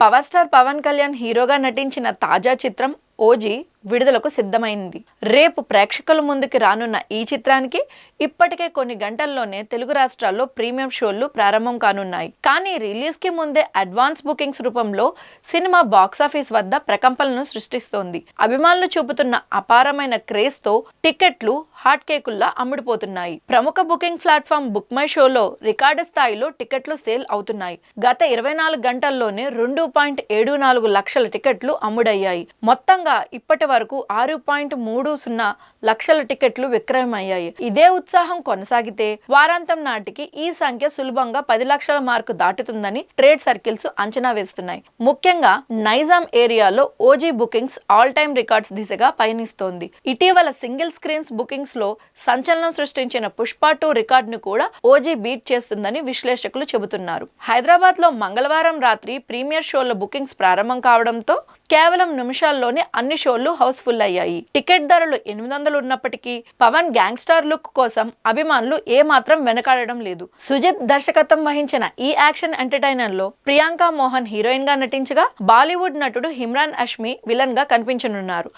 Power star Pawan Kalyan హీరోగా నటించిన తాజా చిత్రం ఓజీ విడుదలకు సిద్ధమైంది. రేపు ప్రేక్షకుల ముందుకి రానున్న ఈ చిత్రానికి ఇప్పటికే కొన్ని గంటల్లోనే తెలుగు రాష్ట్రాల్లో ప్రీమియం షోలు ప్రారంభం కానున్నాయి. కానీ రిలీజ్ కి ముందే అడ్వాన్స్ బుకింగ్స్ రూపంలో సినిమా బాక్సాఫీస్ వద్ద ప్రకంపనలను సృష్టిస్తోంది. అభిమానులు చూపుతున్న అపారమైన క్రేజ్ తో టికెట్లు హాట్ కేకుల్లా అమ్ముడుపోతున్నాయి. ప్రముఖ బుకింగ్ ప్లాట్ఫామ్ బుక్ మై షోలో రికార్డు స్థాయిలో టికెట్లు సేల్ అవుతున్నాయి. గత 24 గంటల్లోనే 2.74 లక్షల టికెట్లు అమ్ముడయ్యాయి. మొత్తంగా ఇప్పటి వరకు 6.30 లక్షల టికెట్లు విక్రయమయ్యాయి. ఇదే ఉత్సాహం కొనసాగితే వారాంతం నాటికి ఈ సంఖ్య సులభంగా 10 లక్షల మార్కు దాటుతుందని ట్రేడ్ సర్కిల్స్ అంచనా వేస్తున్నాయి. ముఖ్యంగా నైజాం ఏరియాలో OG bookings all time records దిశగా పయనిస్తోంది. ఇటీవల సింగిల్ స్క్రీన్స్ బుకింగ్స్ లో సంచలనం సృష్టించిన పుష్ప 2 రికార్డును కూడా ఓజీ బీట్ చేస్తుందని విశ్లేషకులు చెబుతున్నారు. హైదరాబాద్ లో మంగళవారం రాత్రి ప్రీమియర్ షోల బుకింగ్స్ ప్రారంభం కావడంతో కేవలం నిమిషాల్లోనే అన్ని షోలు హౌస్ఫుల్ అయ్యాయి. టికెట్ ధరలు 800 ఉన్నప్పటికీ పవన్ గ్యాంగ్స్టార్ లుక్ కోసం అభిమానులు ఏమాత్రం వెనకాడడం లేదు. సుజిత్ దర్శకత్వం వహించిన ఈ యాక్షన్ ఎంటర్టైనర్ లో ప్రియాంక మోహన్ హీరోయిన్ గా నటించగా బాలీవుడ్ నటుడు ఇమ్రాన్ హష్మీ విలన్ గా కనిపించనున్నారు.